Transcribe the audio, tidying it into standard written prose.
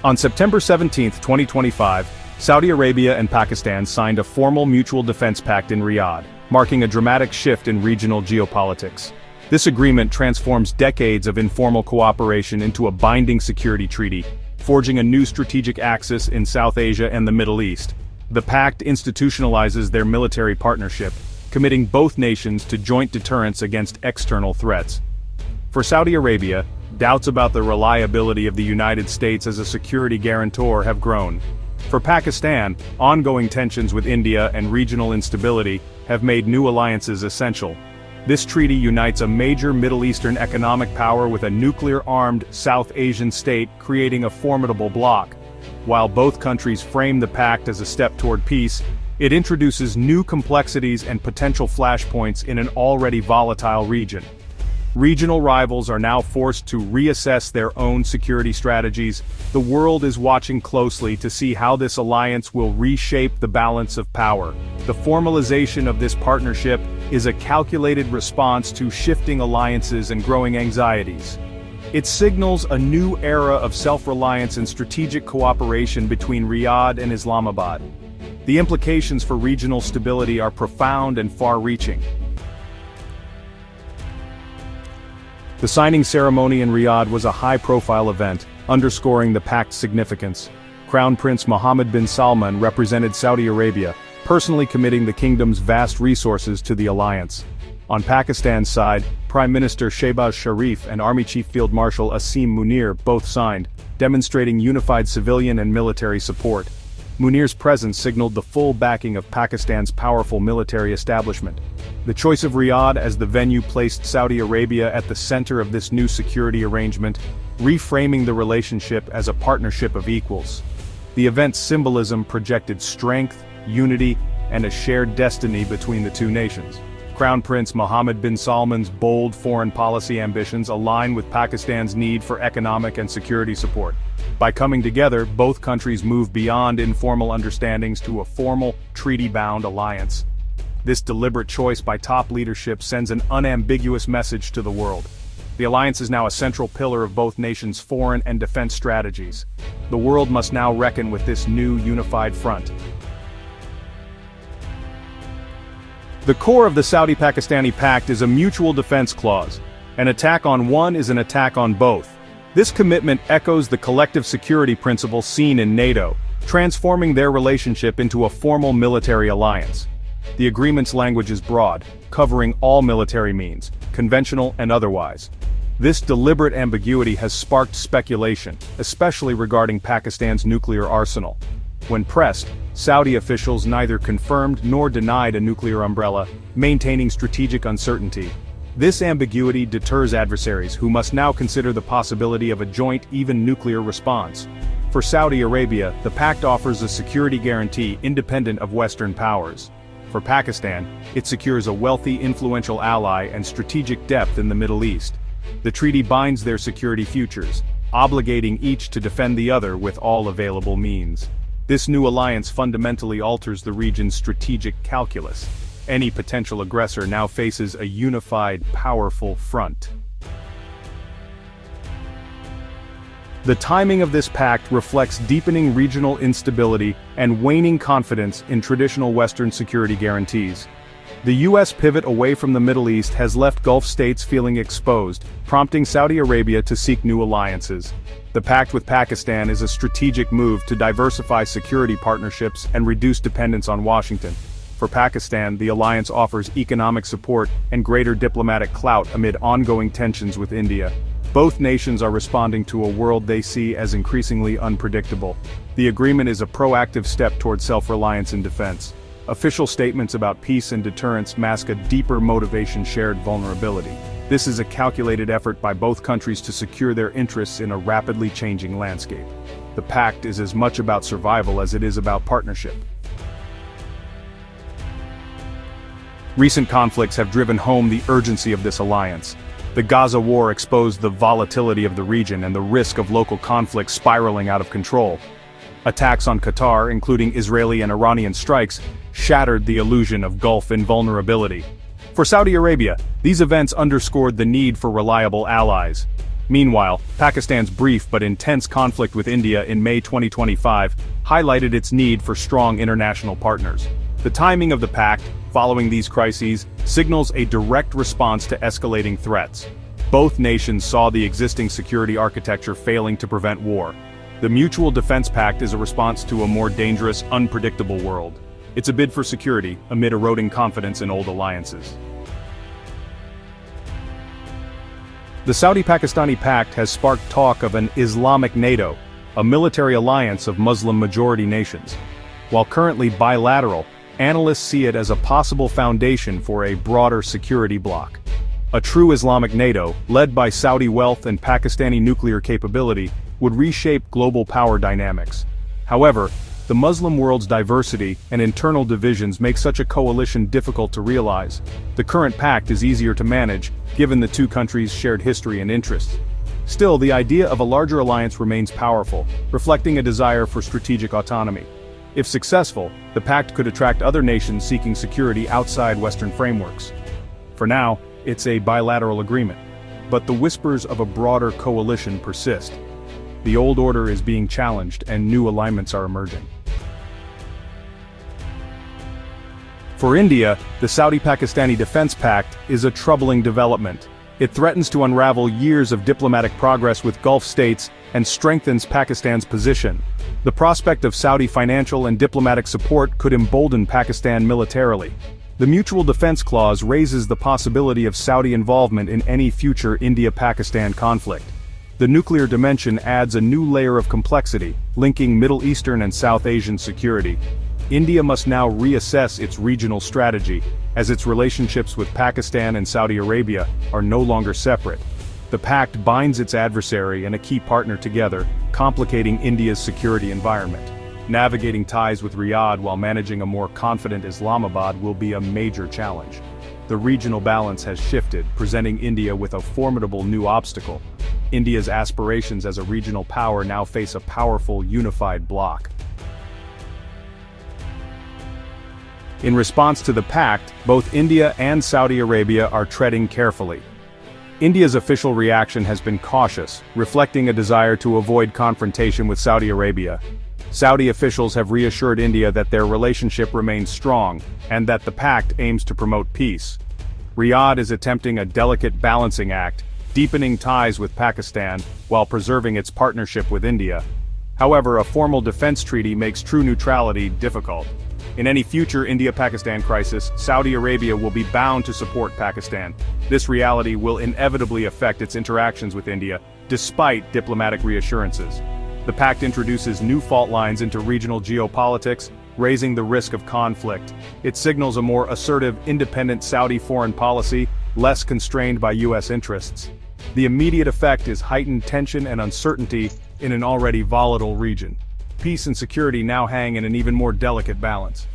On September 17, 2025, Saudi Arabia and Pakistan signed a formal mutual defense pact in Riyadh, marking a dramatic shift in regional geopolitics. This agreement transforms decades of informal cooperation into a binding security treaty, forging a new strategic axis in South Asia and the Middle East. The pact institutionalizes their military partnership, committing both nations to joint deterrence against external threats. For Saudi Arabia, doubts about the reliability of the United States as a security guarantor have grown. For Pakistan, ongoing tensions with India and regional instability have made new alliances essential. This treaty unites a major Middle Eastern economic power with a nuclear-armed South Asian state, creating a formidable bloc. While both countries frame the pact as a step toward peace, it introduces new complexities and potential flashpoints in an already volatile region. Regional rivals are now forced to reassess their own security strategies. The world is watching closely to see how this alliance will reshape the balance of power. The formalization of this partnership is a calculated response to shifting alliances and growing anxieties. It signals a new era of self-reliance and strategic cooperation between Riyadh and Islamabad. The implications for regional stability are profound and far-reaching. The signing ceremony in Riyadh was a high-profile event, underscoring the pact's significance. Crown Prince Mohammed bin Salman represented Saudi Arabia, personally committing the kingdom's vast resources to the alliance. On Pakistan's side, Prime Minister Shehbaz Sharif and Army Chief Field Marshal Asim Munir both signed, demonstrating unified civilian and military support. Munir's presence signaled the full backing of Pakistan's powerful military establishment. The choice of Riyadh as the venue placed Saudi Arabia at the center of this new security arrangement, reframing the relationship as a partnership of equals. The event's symbolism projected strength, unity, and a shared destiny between the two nations. Crown Prince Mohammed bin Salman's bold foreign policy ambitions align with Pakistan's need for economic and security support. By coming together, both countries move beyond informal understandings to a formal, treaty-bound alliance. This deliberate choice by top leadership sends an unambiguous message to the world. The alliance is now a central pillar of both nations' foreign and defense strategies. The world must now reckon with this new unified front. The core of the Saudi-Pakistani Pact is a mutual defense clause. An attack on one is an attack on both. This commitment echoes the collective security principle seen in NATO, transforming their relationship into a formal military alliance. The agreement's language is broad, covering all military means, conventional and otherwise. This deliberate ambiguity has sparked speculation, especially regarding Pakistan's nuclear arsenal. When pressed, Saudi officials neither confirmed nor denied a nuclear umbrella, maintaining strategic uncertainty. This ambiguity deters adversaries who must now consider the possibility of a joint, even nuclear response. For Saudi Arabia, the pact offers a security guarantee independent of Western powers. For Pakistan, it secures a wealthy, influential ally and strategic depth in the Middle East. The treaty binds their security futures, obligating each to defend the other with all available means. This new alliance fundamentally alters the region's strategic calculus. Any potential aggressor now faces a unified, powerful front. The timing of this pact reflects deepening regional instability and waning confidence in traditional Western security guarantees. The U.S. pivot away from the Middle East has left Gulf states feeling exposed, prompting Saudi Arabia to seek new alliances. The pact with Pakistan is a strategic move to diversify security partnerships and reduce dependence on Washington. For Pakistan, the alliance offers economic support and greater diplomatic clout amid ongoing tensions with India. Both nations are responding to a world they see as increasingly unpredictable. The agreement is a proactive step toward self-reliance in defense. Official statements about peace and deterrence mask a deeper motivation: shared vulnerability. This is a calculated effort by both countries to secure their interests in a rapidly changing landscape. The pact is as much about survival as it is about partnership. Recent conflicts have driven home the urgency of this alliance. The Gaza war exposed the volatility of the region and the risk of local conflicts spiraling out of control. Attacks on Qatar, including Israeli and Iranian strikes, shattered the illusion of Gulf invulnerability. For Saudi Arabia, these events underscored the need for reliable allies. Meanwhile, Pakistan's brief but intense conflict with India in May 2025 highlighted its need for strong international partners. The timing of the pact, following these crises, signals a direct response to escalating threats. Both nations saw the existing security architecture failing to prevent war. The Mutual Defense Pact is a response to a more dangerous, unpredictable world. It's a bid for security, amid eroding confidence in old alliances. The Saudi-Pakistani pact has sparked talk of an Islamic NATO, a military alliance of Muslim-majority nations. While currently bilateral, analysts see it as a possible foundation for a broader security bloc. A true Islamic NATO, led by Saudi wealth and Pakistani nuclear capability, would reshape global power dynamics. However, the Muslim world's diversity and internal divisions make such a coalition difficult to realize. The current pact is easier to manage, given the two countries' shared history and interests. Still, the idea of a larger alliance remains powerful, reflecting a desire for strategic autonomy. If successful, the pact could attract other nations seeking security outside Western frameworks. For now, it's a bilateral agreement, but the whispers of a broader coalition persist. The old order is being challenged and new alignments are emerging. For India, the Saudi-Pakistani Defense Pact is a troubling development. It threatens to unravel years of diplomatic progress with Gulf states and strengthens Pakistan's position. The prospect of Saudi financial and diplomatic support could embolden Pakistan militarily. The Mutual Defense Clause raises the possibility of Saudi involvement in any future India-Pakistan conflict. The nuclear dimension adds a new layer of complexity, linking Middle Eastern and South Asian security. India must now reassess its regional strategy, as its relationships with Pakistan and Saudi Arabia are no longer separate. The pact binds its adversary and a key partner together, complicating India's security environment. Navigating ties with Riyadh while managing a more confident Islamabad will be a major challenge. The regional balance has shifted, presenting India with a formidable new obstacle. India's aspirations as a regional power now face a powerful, unified bloc. In response to the pact, both India and Saudi Arabia are treading carefully. India's official reaction has been cautious, reflecting a desire to avoid confrontation with Saudi Arabia. Saudi officials have reassured India that their relationship remains strong, and that the pact aims to promote peace. Riyadh is attempting a delicate balancing act, deepening ties with Pakistan while preserving its partnership with India. However, a formal defense treaty makes true neutrality difficult. In any future India-Pakistan crisis, Saudi Arabia will be bound to support Pakistan. This reality will inevitably affect its interactions with India, despite diplomatic reassurances. The pact introduces new fault lines into regional geopolitics, raising the risk of conflict. It signals a more assertive, independent Saudi foreign policy, less constrained by U.S. interests. The immediate effect is heightened tension and uncertainty in an already volatile region. Peace and security now hang in an even more delicate balance.